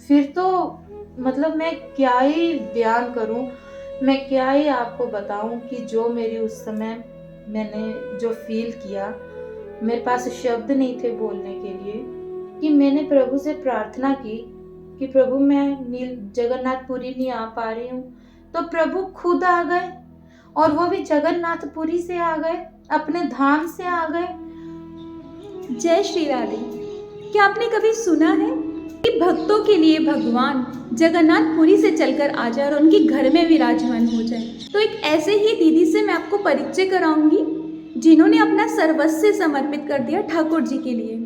फिर तो मतलब मैं क्या ही बयान करूं, मैं क्या ही आपको बताऊं कि जो मेरी उस समय मैंने जो फील किया, मेरे पास शब्द नहीं थे बोलने के लिए। कि मैंने प्रभु से प्रार्थना की कि प्रभु मैं नील जगन्नाथपुरी नहीं आ पा रही हूँ, तो प्रभु खुद आ गए, और वो भी जगन्नाथपुरी से आ गए, अपने धाम से आ गए। जय श्री राधे। क्या आपने कभी सुना है कि भक्तों के लिए भगवान जगन्नाथपुरी से चलकर आ जाए और उनके घर में विराजमान हो जाए? तो एक ऐसे ही दीदी से मैं आपको परिचय कराऊंगी जिन्होंने अपना सर्वस्व समर्पित कर दिया ठाकुर जी के लिए,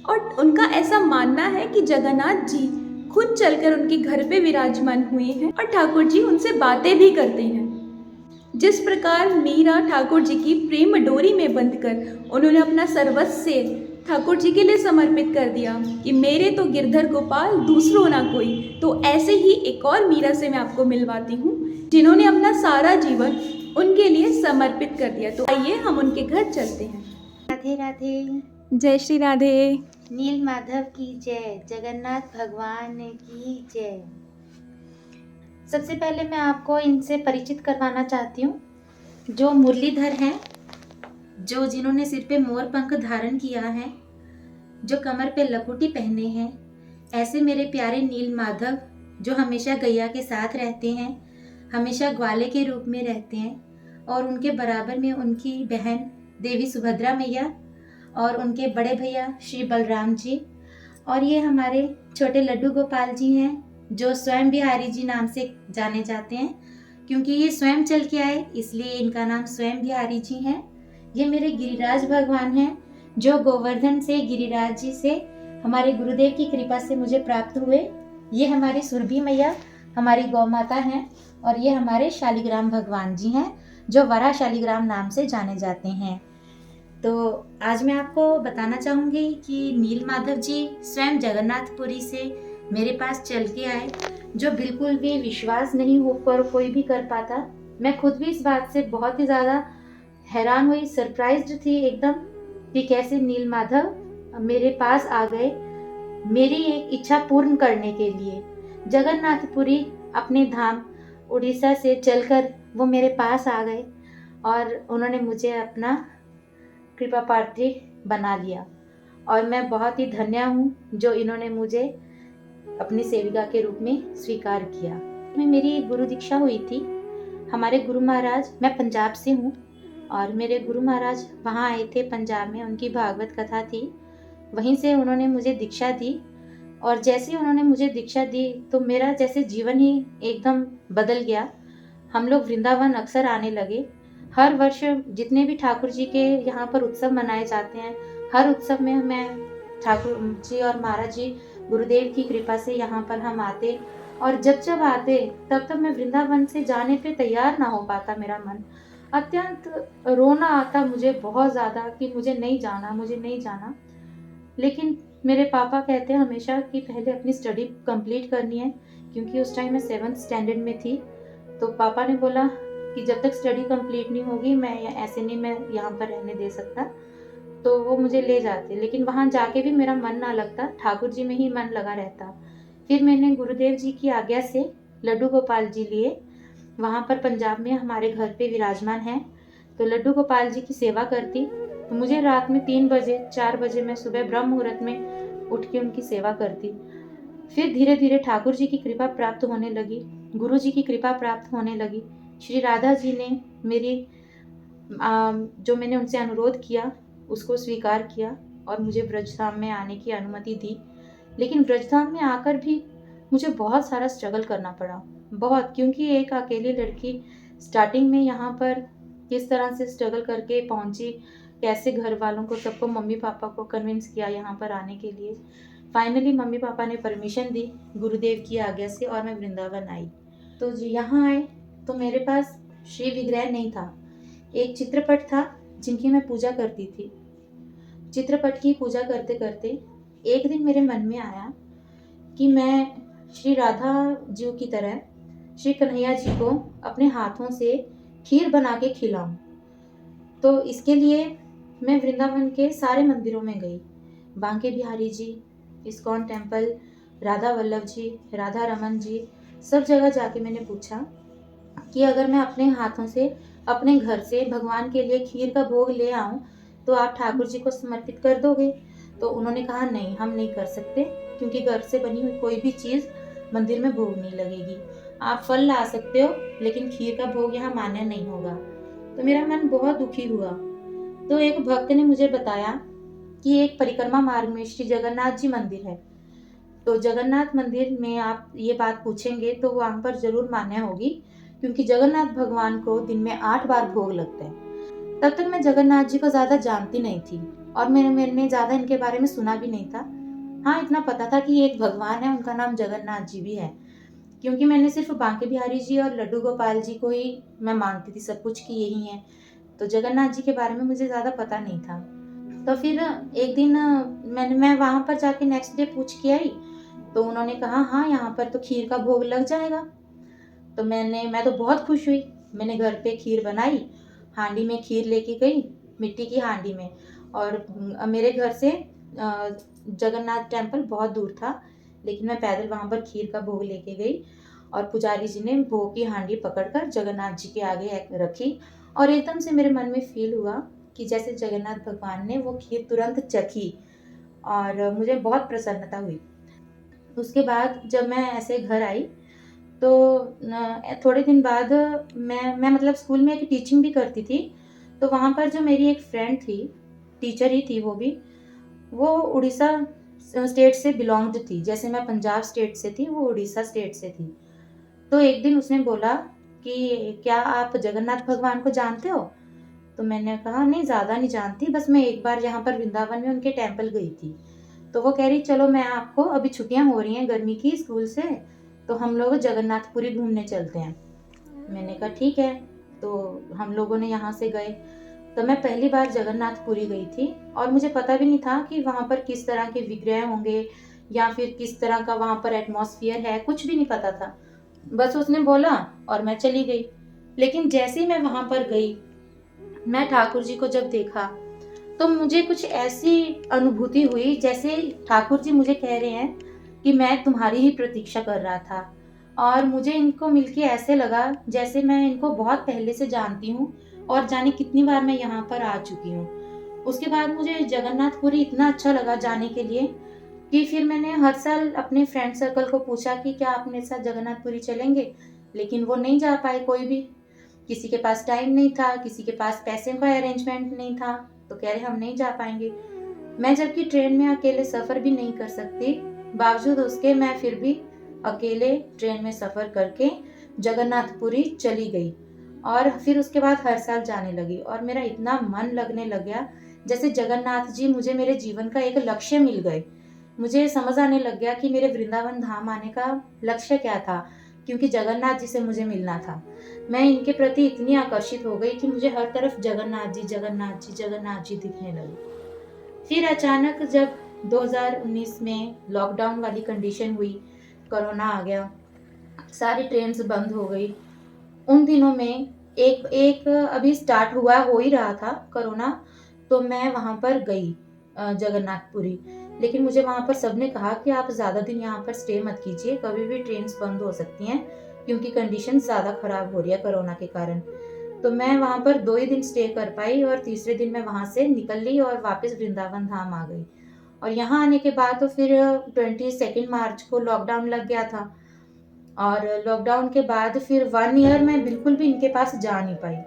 और उनका ऐसा मानना है कि जगन्नाथ जी खुद चलकर उनके घर पे विराजमान हुए हैं और ठाकुर जी उनसे बातें भी करते हैं। जिस प्रकार मीरा ठाकुर जी की प्रेम डोरी में बंधकर उन्होंने अपना सर्वस्व ठाकुर जी के लिए समर्पित कर दिया कि मेरे तो गिरधर गोपाल दूसरों ना कोई, तो ऐसे ही एक और मीरा से मैं आपको मिलवाती हूँ जिन्होंने अपना सारा जीवन उनके लिए समर्पित कर दिया। तो आइए हम उनके घर चलते हैं। राधे राधे। जय श्री राधे। नील माधव की जय, जगन्नाथ भगवान की जय। सबसे पहले मैं आपको इनसे परिचित करवाना चाहती हूँ, जो मुरलीधर हैं, जो जिन्होंने सिर पे मोर पंख धारण किया है, जो कमर पे लकुटी पहने हैं, ऐसे मेरे प्यारे नील माधव जो हमेशा गैया के साथ रहते हैं, हमेशा ग्वाले के रूप में रहते हैं, और उनके बराबर में उनकी बहन देवी सुभद्रा मैया और उनके बड़े भैया श्री बलराम जी, और ये हमारे छोटे लड्डू गोपाल जी हैं जो स्वयं बिहारी जी नाम से जाने जाते हैं, क्योंकि ये स्वयं चल के आए इसलिए इनका नाम स्वयं बिहारी जी है। ये मेरे गिरिराज भगवान हैं जो गोवर्धन से गिरिराज जी से हमारे गुरुदेव की कृपा से मुझे प्राप्त हुए। ये हमारी सुरभि मैया हमारी गौ माता हैं, और ये हमारे शालिग्राम भगवान जी हैं जो वरा शालिग्राम नाम से जाने जाते हैं। तो आज मैं आपको बताना चाहूँगी कि नील माधव जी स्वयं जगन्नाथपुरी से मेरे पास चल के आए, जो बिल्कुल भी विश्वास नहीं होकर कोई भी कर पाता। मैं खुद भी इस बात से बहुत ही ज़्यादा हैरान हुई, सरप्राइज्ड थी एकदम कि कैसे नील माधव मेरे पास आ गए मेरी एक इच्छा पूर्ण करने के लिए। जगन्नाथपुरी अपने धाम उड़ीसा से चलकर वो मेरे पास आ गए और उन्होंने मुझे अपना कृपा पात्री बना लिया, और मैं बहुत ही धन्य हूँ जो इन्होंने मुझे अपनी सेविका के रूप में स्वीकार किया। मैं मेरी गुरु दीक्षा हुई थी। हमारे गुरु महाराज, मैं पंजाब से हूँ और मेरे गुरु महाराज वहाँ आए थे पंजाब में, उनकी भागवत कथा थी, वहीं से उन्होंने मुझे दीक्षा दी। और जैसे ही उन्होंने मुझे दीक्षा दी तो मेरा जैसे जीवन ही एकदम बदल गया। हम लोग वृंदावन अक्सर आने लगे। हर वर्ष जितने भी ठाकुर जी के यहाँ पर उत्सव मनाए जाते हैं, हर उत्सव में मैं ठाकुर जी और महाराज जी गुरुदेव की कृपा से यहाँ पर हम आते, और जब जब आते तब तब मैं वृंदावन से जाने पे तैयार ना हो पाता। मेरा मन अत्यंत रोना आता मुझे बहुत ज़्यादा कि मुझे नहीं जाना, मुझे नहीं जाना। लेकिन मेरे पापा कहते हैं हमेशा कि पहले अपनी स्टडी कंप्लीट करनी है, क्योंकि उस टाइम मैं 7th स्टैंडर्ड में थी। तो पापा ने बोला कि जब तक स्टडी कंप्लीट नहीं होगी मैं ऐसे नहीं, मैं यहाँ पर रहने दे सकता। तो वो मुझे ले जाते, लेकिन वहाँ जाके भी मेरा मन ना लगता, ठाकुर जी में ही मन लगा रहता। फिर मैंने गुरुदेव जी की आज्ञा से लड्डू गोपाल जी लिए, वहाँ पर पंजाब में हमारे घर पे विराजमान हैं। तो लड्डू गोपाल जी की सेवा करती, तो मुझे रात में 3 बजे 4 बजे मैं सुबह ब्रह्म मुहूर्त में उठ के उनकी सेवा करती। फिर धीरे धीरे ठाकुर जी की कृपा प्राप्त होने लगी, गुरु जी की कृपा प्राप्त होने लगी। श्री राधा जी ने मेरी जो मैंने उनसे अनुरोध किया उसको स्वीकार किया और मुझे ब्रजधाम में आने की अनुमति दी। लेकिन ब्रजधाम में आकर भी मुझे बहुत सारा स्ट्रगल करना पड़ा, बहुत, क्योंकि एक अकेली लड़की स्टार्टिंग में यहाँ पर किस तरह से स्ट्रगल करके पहुँची, कैसे घर वालों को सबको, मम्मी पापा को कन्विंस किया यहाँ पर आने के लिए। फाइनली मम्मी पापा ने परमिशन दी गुरुदेव की आज्ञा से, और मैं वृंदावन आई। तो यहाँ आए तो मेरे पास श्री विग्रह नहीं था, एक चित्रपट था जिनकी मैं पूजा करती थी। चित्रपट की पूजा करते करते एक दिन मेरे मन में आया कि मैं श्री राधा जी की तरह श्री कन्हैया जी को अपने हाथों से खीर बना के खिलाऊं। तो इसके लिए मैं वृंदावन के सारे मंदिरों में गई, बांके बिहारी जी, इस्कॉन टेम्पल, राधा वल्लभ जी, राधा रमन जी, सब जगह जाके मैंने पूछा कि अगर मैं अपने हाथों से अपने घर से भगवान के लिए खीर का भोग ले आऊं तो आप ठाकुर जी को समर्पित कर दोगे? तो उन्होंने कहा नहीं, हम नहीं कर सकते, क्योंकि घर से बनी हुई कोई भी चीज मंदिर में भोग नहीं लगेगी। आप फल ला सकते हो लेकिन खीर का भोग यहाँ मान्य नहीं होगा। तो मेरा मन बहुत दुखी हुआ। तो एक भक्त ने मुझे बताया कि एक परिक्रमा मार्ग में श्री जगन्नाथ जी मंदिर है, तो जगन्नाथ मंदिर में आप ये बात पूछेंगे तो वहां पर जरूर मान्य होगी, क्योंकि जगन्नाथ भगवान को दिन में 8 बार भोग लगता है। तब तक मैं जगन्नाथ जी को ज्यादा जानती नहीं थी और मैंने ज्यादा इनके बारे में सुना भी नहीं था। हाँ, इतना पता था कि एक भगवान है, उनका नाम जगन्नाथ जी भी है, क्योंकि मैंने सिर्फ बांके बिहारी जी और लड्डू गोपाल जी को ही मैं मानती थी सब कुछ कि यही है। तो जगन्नाथ जी के बारे में मुझे ज्यादा पता नहीं था। तो फिर एक दिन मैं वहां पर जाके नेक्स्ट डे पूछ के आई, तो उन्होंने कहा हाँ, यहाँ पर तो खीर का भोग लग जाएगा। तो मैं तो बहुत खुश हुई। मैंने घर पे खीर बनाई, हांडी में खीर लेके गई, मिट्टी की हांडी में। और मेरे घर से जगन्नाथ टेम्पल बहुत दूर था, लेकिन मैं पैदल वहां पर खीर का भोग लेके गई और पुजारी जी ने भोग की हांडी पकड़कर जगन्नाथ जी के आगे रखी। और एकदम से मेरे मन में फील हुआ कि जैसे जगन्नाथ भगवान ने वो खीर तुरंत चखी और मुझे बहुत प्रसन्नता हुई। उसके बाद जब मैं ऐसे घर आई तो थोड़े दिन बाद मैं मतलब स्कूल में एक टीचिंग भी करती थी। तो वहाँ पर जो मेरी एक फ्रेंड थी, टीचर ही थी वो भी, वो उड़ीसा स्टेट से बिलोंग्ड थी। जैसे मैं पंजाब स्टेट से थी, वो उड़ीसा स्टेट से थी। तो एक दिन उसने बोला कि क्या आप जगन्नाथ भगवान को जानते हो? तो मैंने कहा नहीं, ज़्यादा नहीं जानती, बस मैं एक बार यहाँ पर वृंदावन में उनके टेम्पल गई थी। तो वो कह रही चलो मैं आपको, अभी छुट्टियां हो रही हैं गर्मी की स्कूल से, तो हम लोग जगन्नाथपुरी घूमने चलते हैं। मैंने कहा ठीक है। तो हम लोगों ने यहाँ से गए। तो मैं पहली बार जगन्नाथपुरी गई थी और मुझे पता भी नहीं था कि वहाँ पर किस तरह के विग्रह होंगे या फिर किस तरह का वहाँ पर एटमॉस्फेयर है, कुछ भी नहीं पता था। बस उसने बोला और मैं चली गई। लेकिन जैसे ही मैं वहाँ पर गई, मैं ठाकुर जी को जब देखा तो मुझे कुछ ऐसी अनुभूति हुई जैसे ठाकुर जी मुझे कह रहे हैं कि मैं तुम्हारी ही प्रतीक्षा कर रहा था। और मुझे इनको मिलके ऐसे लगा जैसे मैं इनको बहुत पहले से जानती हूँ और जाने कितनी बार मैं यहाँ पर आ चुकी हूँ। उसके बाद मुझे जगन्नाथपुरी इतना अच्छा लगा जाने के लिए कि फिर मैंने हर साल अपने फ्रेंड सर्कल को पूछा कि क्या आप मेरे साथ जगन्नाथपुरी चलेंगे, लेकिन वो नहीं जा पाए कोई भी। किसी के पास टाइम नहीं था, किसी के पास पैसे का अरेंजमेंट नहीं था, तो कह रहे हम नहीं जा पाएंगे। मैं जबकि ट्रेन में अकेले सफर भी नहीं कर सकती, बावजूद उसके मैं फिर भी अकेले ट्रेन में सफर करके जगन्नाथपुरी चली गई और फिर उसके बाद हर साल जाने लगी। और मेरा इतना मन लगने लग गया जैसे जगन्नाथ जी मुझे मेरे जीवन का एक लक्ष्य मिल गए। मुझे समझ आने लग गया कि मेरे वृंदावन धाम आने का लक्ष्य क्या था, क्योंकि जगन्नाथ जी से मुझे मिलना था। मैं इनके प्रति इतनी आकर्षित हो गई कि मुझे हर तरफ जगन्नाथ जी जगन्नाथ जी जगन्नाथ जी दिखने लगे। फिर अचानक जब 2019 में लॉकडाउन वाली कंडीशन हुई, कोरोना आ गया, सारी ट्रेन्स बंद हो गई। उन दिनों में एक एक अभी स्टार्ट हुआ हो ही रहा था कोरोना, तो मैं वहां पर गई जगन्नाथपुरी। लेकिन मुझे वहां पर सबने कहा कि आप ज्यादा दिन यहाँ पर स्टे मत कीजिए, कभी भी ट्रेन्स बंद हो सकती हैं, क्योंकि कंडीशन ज्यादा खराब हो रही है कोरोना के कारण। तो मैं वहां पर 2 ही दिन स्टे कर पाई और तीसरे दिन मैं वहां से निकल ली और वापस वृंदावन धाम आ गई। और यहाँ आने के बाद तो फिर 22 मार्च को लॉकडाउन लग गया था। और लॉकडाउन के बाद फिर 1 ईयर मैं बिल्कुल भी इनके पास जा नहीं पाई।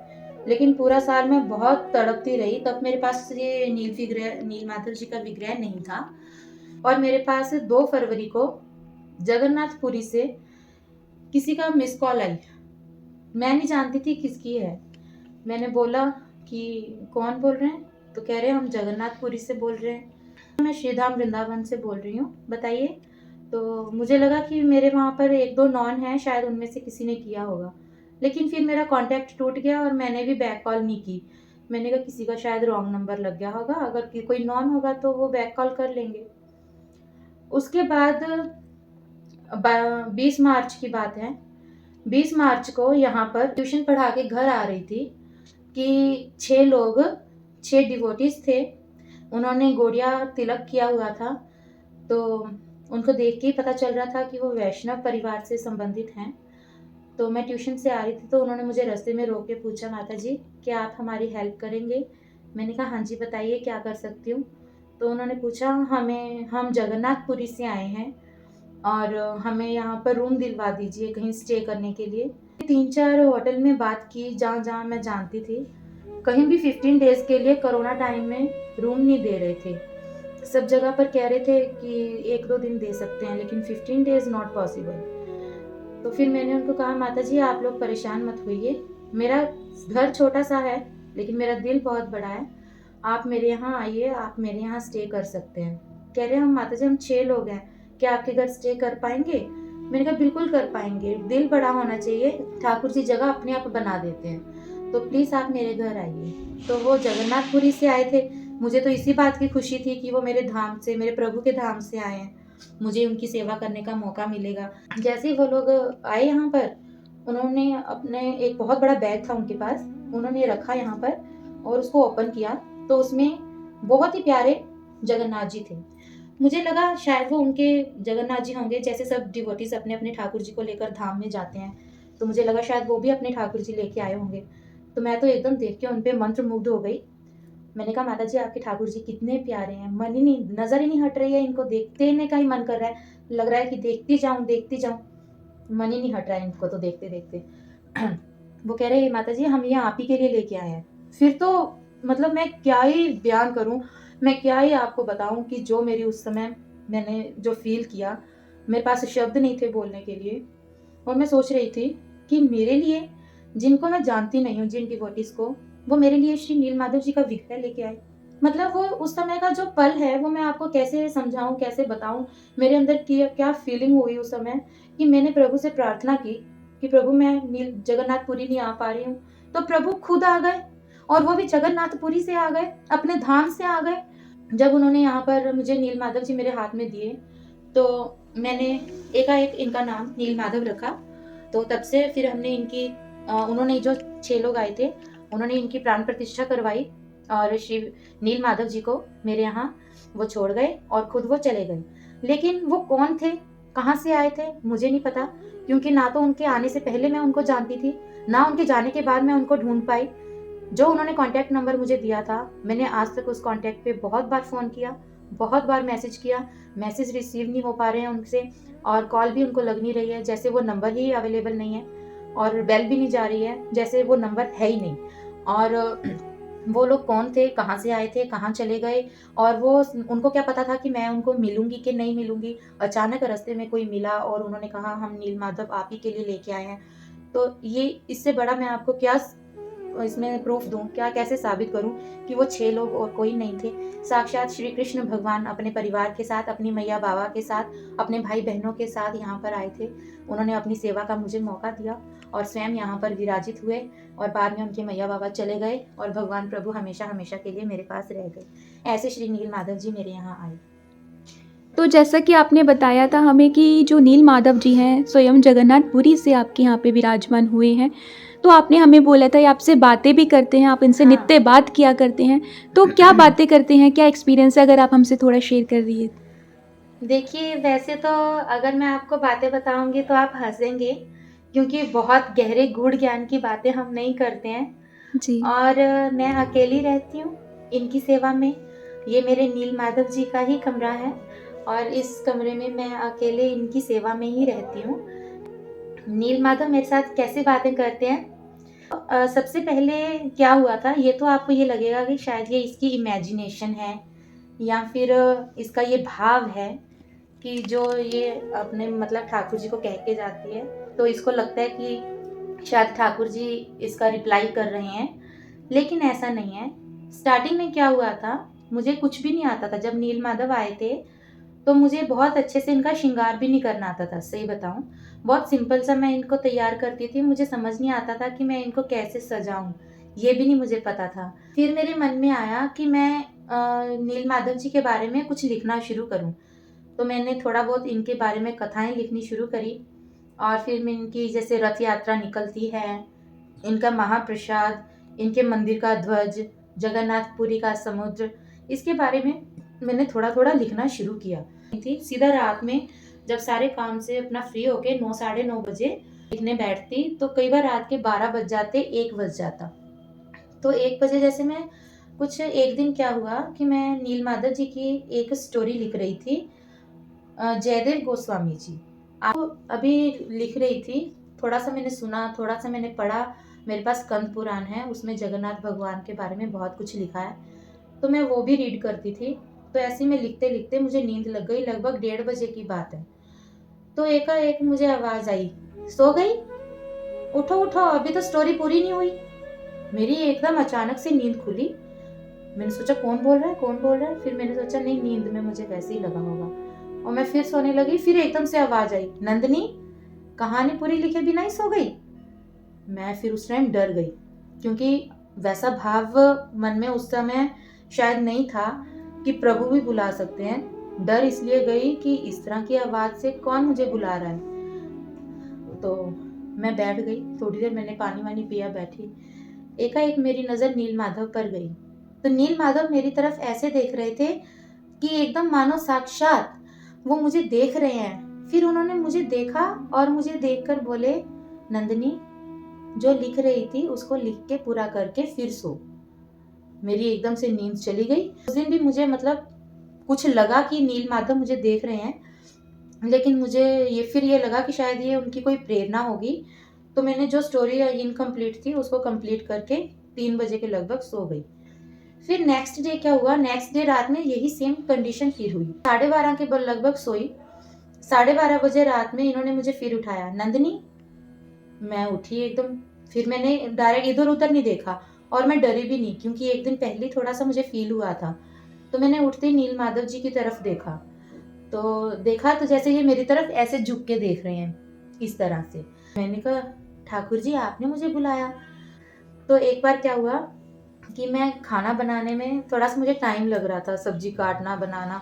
लेकिन पूरा साल मैं बहुत तड़पती रही। तब मेरे पास ये नील माधव जी का विग्रह नहीं था और मेरे पास 2 फरवरी को जगन्नाथपुरी से किसी का मिस कॉल आई। मैं नहीं जानती थी किसकी है। मैंने बोला कि कौन बोल रहे हैं? तो कह रहे हैं हम जगन्नाथपुरी से बोल रहे हैं। मैं श्रीधाम वृंदावन से बोल रही हूँ, बताइए। तो मुझे लगा कि मेरे वहाँ पर 1-2 नॉन हैं, शायद उनमें से किसी ने किया होगा। लेकिन फिर मेरा कांटेक्ट टूट गया और मैंने भी बैक कॉल नहीं की। मैंने कहा किसी का शायद रॉन्ग नंबर लग गया होगा, अगर कोई नॉन होगा तो वो बैक कॉल कर लेंगे। उसके बाद 20 मार्च की बात है। 20 मार्च को यहाँ पर ट्यूशन पढ़ा के घर आ रही थी कि 6 डिवोटीज थे। उन्होंने गोड़िया तिलक किया हुआ था। तो उनको देख के ही पता चल रहा था कि वो वैष्णव परिवार से संबंधित हैं। तो मैं ट्यूशन से आ रही थी तो उन्होंने मुझे रास्ते में रोक के पूछा, माता जी क्या आप हमारी हेल्प करेंगे? मैंने कहा हाँ जी बताइए क्या कर सकती हूँ। तो उन्होंने पूछा, हम जगन्नाथपुरी से आए हैं और हमें यहाँ पर रूम दिलवा दीजिए कहीं स्टे करने के लिए। 3-4 होटल में बात की जहाँ जहाँ मैं जानती थी, कहीं भी 15 डेज के लिए कोरोना टाइम में रूम नहीं दे रहे थे। सब जगह पर कह रहे थे कि 1-2 दिन दे सकते हैं, लेकिन 15 डेज नॉट पॉसिबल। तो फिर मैंने उनको कहा, माता जी आप लोग परेशान मत होइए, मेरा घर छोटा सा है लेकिन मेरा दिल बहुत बड़ा है, आप मेरे यहाँ आइए, आप मेरे यहाँ स्टे कर सकते हैं। कह रहे हम माता जी हम 6 लोग हैं, क्या आपके घर स्टे कर पाएंगे? मैंने कहा बिल्कुल कर पाएंगे, दिल बड़ा होना चाहिए, ठाकुर जी जगह अपने आप बना देते हैं, तो प्लीज़ आप मेरे घर आइए। तो वो जगन्नाथपुरी से आए थे, मुझे तो इसी बात की खुशी थी कि वो मेरे धाम से, मेरे प्रभु के धाम से आए हैं, मुझे उनकी सेवा करने का मौका मिलेगा। जैसे ही वो लोग आए यहाँ पर, उन्होंने अपने एक बहुत बड़ा बैग था उनके पास, उन्होंने रखा यहाँ पर और उसको ओपन किया तो उसमें बहुत ही प्यारे जगन्नाथ जी थे। मुझे लगा शायद वो उनके जगन्नाथ जी होंगे, जैसे सब डिवोटीज अपने अपने ठाकुर जी को लेकर धाम में जाते हैं, तो मुझे लगा शायद वो भी अपने ठाकुर जी लेके आए होंगे। तो मैं तो एकदम देख के उन पे मंत्रमुग्ध हो गई। मैंने कहा माता जी आपके ठाकुर जी कितने प्यारे हैं, मन ही नहीं, नजर ही नहीं हट रही है, इनको देखते ने का ही मन कर रहा है, लग रहा है कि देखती जाऊं, मन ही नहीं हट रहा है इनको तो देखते देखते। वो कह रहे माता जी हम ये आप ही के लिए लेके आए हैं। फिर तो मतलब मैं क्या ही बयान करूं, मैं क्या ही आपको बताऊं कि जो मेरी उस समय मैंने जो फील किया, मेरे पास शब्द नहीं थे बोलने के लिए। और मैं सोच रही थी कि मेरे लिए, जिनको मैं जानती नहीं हूँ, जिन डिवोटीज को, वो मेरे लिए श्री नीलमाधव जी का विग्रह लेके आए। मतलब वो उस समय का जो पल है वो मैं आपको कैसे समझाऊं, कैसे बताऊं, मेरे अंदर क्या फीलिंग हुई उस समय कि मैंने प्रभु से प्रार्थना की कि प्रभु मैं नील जगन्नाथपुरी नहीं आ पा रही हूँ, तो प्रभु खुद आ गए, और वो भी जगन्नाथपुरी से आ गए, अपने धाम से आ गए। जब उन्होंने यहाँ पर मुझे नील माधव जी मेरे हाथ में दिए तो मैंने एकाएक इनका नाम नील माधव रखा। तो तब से फिर हमने इनकी उन्होंने जो 6 लोग आए थे उन्होंने इनकी प्राण प्रतिष्ठा करवाई और श्री नील माधव जी को मेरे यहाँ वो छोड़ गए और खुद वो चले गए। लेकिन वो कौन थे, कहाँ से आए थे, मुझे नहीं पता, क्योंकि ना तो उनके आने से पहले मैं उनको जानती थी, ना उनके जाने के बाद मैं उनको ढूंढ पाई। जो उन्होंने कॉन्टैक्ट नंबर मुझे दिया था, मैंने आज तक उस कॉन्टैक्ट पे बहुत बार फ़ोन किया, बहुत बार मैसेज किया, मैसेज रिसीव नहीं हो पा रहे हैं उनसे, और कॉल भी उनको लग नहीं रही है, जैसे वो नंबर ही अवेलेबल नहीं है, और बेल भी नहीं जा रही है, जैसे वो नंबर है ही नहीं। और वो लोग कौन थे, कहाँ से आए थे, कहाँ चले गए, और वो उनको क्या पता था कि मैं उनको मिलूंगी कि नहीं मिलूंगी। अचानक रास्ते में कोई मिला और उन्होंने कहा हम नील माधव आप ही के लिए लेके आए हैं। तो ये इससे बड़ा मैं आपको क्या इसमें प्रूफ दूं, क्या कैसे साबित करूं कि वो 6 लोग और कोई नहीं थे, साक्षात श्री कृष्ण भगवान अपने परिवार के साथ, अपनी मैया बाबा के साथ, अपने भाई बहनों के साथ यहाँ पर आए थे। उन्होंने अपनी सेवा का मुझे मौका दिया और स्वयं यहाँ पर विराजित हुए, और बाद में उनके मैया बाबा चले गए और भगवान प्रभु हमेशा हमेशा के लिए मेरे पास रह गए। ऐसे श्री नील माधव जी मेरे यहाँ आए। तो जैसा कि आपने बताया था हमें कि जो नील माधव जी हैं स्वयं जगन्नाथपुरी से आपके यहाँ पे विराजमान हुए हैं, तो आपने हमें बोला था ये आपसे बातें भी करते हैं, आप इनसे हाँ। नित्य बात किया करते हैं, तो क्या बातें करते हैं, क्या एक्सपीरियंस है, अगर आप हमसे थोड़ा शेयर कर रही है। देखिए वैसे तो अगर मैं आपको बातें बताऊंगी तो आप हंसेंगे, क्योंकि बहुत गहरे गूढ़ ज्ञान की बातें हम नहीं करते हैं। जी। और मैं अकेली रहती हूँ इनकी सेवा में। ये मेरे नील माधव जी का ही कमरा है और इस कमरे में मैं अकेले इनकी सेवा में ही रहती हूँ। नील माधव मेरे साथ कैसे बातें करते हैं, सबसे पहले क्या हुआ था, ये तो आपको ये लगेगा कि शायद ये इसकी इमेजिनेशन है या फिर इसका ये भाव है कि जो ये अपने मतलब ठाकुर जी को कह के जाती है, तो इसको लगता है कि शायद ठाकुर जी इसका रिप्लाई कर रहे हैं, लेकिन ऐसा नहीं है। स्टार्टिंग में क्या हुआ था, मुझे कुछ भी नहीं आता था। जब नील माधव आए थे तो मुझे बहुत अच्छे से इनका श्रृंगार भी नहीं करना आता था, सही बताऊं, बहुत सिंपल सा मैं इनको तैयार करती थी। मुझे समझ नहीं आता था कि मैं इनको कैसे सजाऊं, ये भी नहीं मुझे पता था। फिर मेरे मन में आया कि मैं नील माधव जी के बारे में कुछ लिखना शुरू करूं, तो मैंने थोड़ा बहुत इनके बारे में कथाएं लिखनी शुरू करी। और फिर मैं इनकी जैसे रथ यात्रा निकलती है, इनका महाप्रसाद, इनके मंदिर का ध्वज, जगन्नाथपुरी का समुद्र, इसके बारे में मैंने थोड़ा थोड़ा लिखना शुरू किया। थी सीधा रात में, जब सारे काम से अपना फ्री होके 9 साढ़े 9 बजे लिखने बैठती तो कई बार रात के 12 बज जाते, 1 बज जाता। तो 1 बजे जैसे मैं कुछ एक दिन क्या हुआ कि मैं नील माधव जी की एक स्टोरी लिख रही थी, जयदेव गोस्वामी जी आप अभी लिख रही थी। थोड़ा सा मैंने सुना, थोड़ा सा मैंने पढ़ा। मेरे पास स्कंद पुराण है, उसमें जगन्नाथ भगवान के बारे में बहुत कुछ लिखा है, तो मैं वो भी रीड करती थी। तो ऐसे में लिखते लिखते मुझे नींद लग गई, लगभग 1:30 बजे की बात है। तो एकाएक मुझे आवाज आई, सो गई, उठो उठो, अभी तो स्टोरी पूरी नहीं हुई। मेरी एकदम अचानक से नींद खुली। मैंने सोचा कौन बोल रहा है, कौन बोल रहा है। फिर मैंने सोचा नहीं, नींद में मुझे वैसे ही लगा होगा, और मैं फिर सोने लगी। फिर एकदम से आवाज आई, नंदिनी कहानी पूरी लिखे बिना ही सो गई। मैं फिर उस टाइम डर गई, क्योंकि वैसा भाव मन में उस समय शायद नहीं था कि प्रभु भी बुला सकते हैं। डर इसलिए गई कि इस तरह की आवाज से कौन मुझे बुला रहा है। तो मैं बैठ गई, थोड़ी देर मैंने पानी वानी पिया, बैठी। एकाएक मेरी नजर नील माधव पर गई। तो नील माधव मेरी तरफ ऐसे देख रहे थे कि एकदम मानो साक्षात वो मुझे देख रहे हैं। फिर उन्होंने मुझे देखा और मुझे देखकर बोले, नंदिनी जो लिख रही थी उसको लिख के पूरा करके फिर सो। मेरी एकदम से नींद चली गई। उस दिन भी मुझे मतलब कुछ लगा कि नील माधव मुझे देख रहे हैं, लेकिन मुझे ये लगा कि शायद ये उनकी कोई प्रेरणा होगी। तो मैंने जो स्टोरी इनकम्प्लीट थी उसको कंप्लीट करके 3 बजे के लगभग सो गई। फिर नेक्स्ट डे क्या हुआ, नेक्स्ट डे रात में यही सेम कंडीशन फिर हुई। 12:30 के लगभग सोई। 12:30 बजे रात में इन्होंने मुझे फिर उठाया, नंदिनी। मैं उठी एकदम। फिर मैंने डायरेक्ट इधर उधर नहीं देखा, और मैं डरी भी नहीं, क्योंकि एक दिन पहले थोड़ा सा मुझे फील हुआ था। तो मैंने उठते ही नील माधव जी की तरफ देखा, तो जैसे ये मेरी तरफ ऐसे झुक के देख रहे हैं, इस तरह से। मैंने कहा, ठाकुर जी आपने मुझे बुलाया। तो एक बार क्या हुआ कि मैं खाना बनाने में थोड़ा सा मुझे टाइम लग रहा था, सब्जी काटना बनाना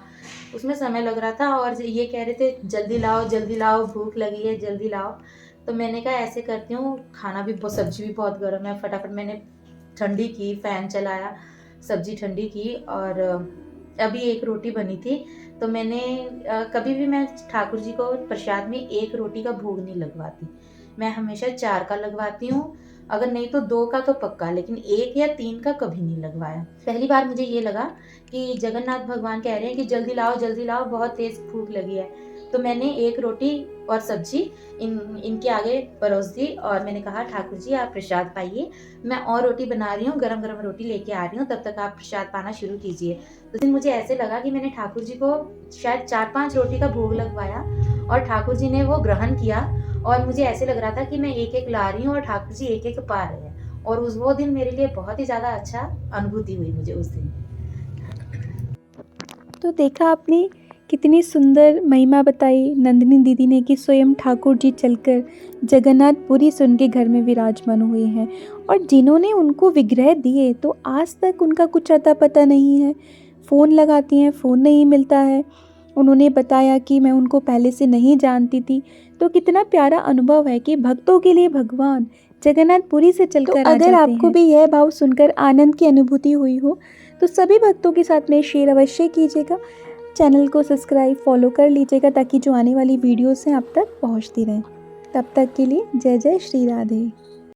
उसमें समय लग रहा था, और ये कह रहे थे जल्दी लाओ, भूख लगी है, जल्दी लाओ। तो मैंने कहा ऐसे करती हूँ, खाना भी बहुत, सब्जी भी बहुत गर्म है, फटाफट मैंने ठंडी की, फ़ैन चलाया, सब्जी ठंडी की, और अभी एक रोटी बनी थी। तो मैंने कभी भी मैं ठाकुर जी को प्रसाद में 1 रोटी का भोग नहीं लगवाती, मैं हमेशा 4 का लगवाती हूँ, अगर नहीं तो 2 का तो पक्का, लेकिन 1 या 3 का कभी नहीं लगवाया। पहली बार मुझे ये लगा कि जगन्नाथ भगवान कह रहे हैं कि जल्दी लाओ, बहुत तेज भूख लगी है। तो मैंने 1 रोटी और सब्जी इनके आगे परोस दी, और मैंने कहा, ठाकुर जी आप प्रसाद पाइए, मैं और रोटी बना रही हूँ, गरम गरम रोटी लेके आ रही हूँ, तब तक आप प्रसाद पाना शुरू कीजिए। उस दिन मुझे ऐसे लगा कि मैंने ठाकुर जी को शायद 4-5 रोटी का भोग लगवाया, और ठाकुर जी ने वो ग्रहण किया, और मुझे ऐसे लग रहा था कि मैं एक एक ला रही हूँ और ठाकुर जी एक एक पा रहे हैं। और वो दिन मेरे लिए बहुत ही ज़्यादा अच्छा अनुभूति हुई मुझे उस दिन। तो देखा आपने कितनी सुंदर महिमा बताई नंदिनी दीदी ने कि स्वयं ठाकुर जी चलकर जगन्नाथपुरी से उनके घर में विराजमान हुए हैं, और जिन्होंने उनको विग्रह दिए तो आज तक उनका कुछ अता पता नहीं है। फ़ोन लगाती हैं, फ़ोन नहीं मिलता है। उन्होंने बताया कि मैं उनको पहले से नहीं जानती थी। तो कितना प्यारा अनुभव है कि भक्तों के लिए भगवान जगन्नाथपुरी से चलकर आ जाते हैं। अगर आपको भी यह भाव सुनकर आनंद की अनुभूति हुई हो तो सभी भक्तों के साथ में शेयर अवश्य कीजिएगा। चैनल को सब्सक्राइब, फॉलो कर लीजिएगा, ताकि जो आने वाली वीडियोस हैं आप तक पहुंचती रहें। तब तक के लिए जय जय श्री राधे।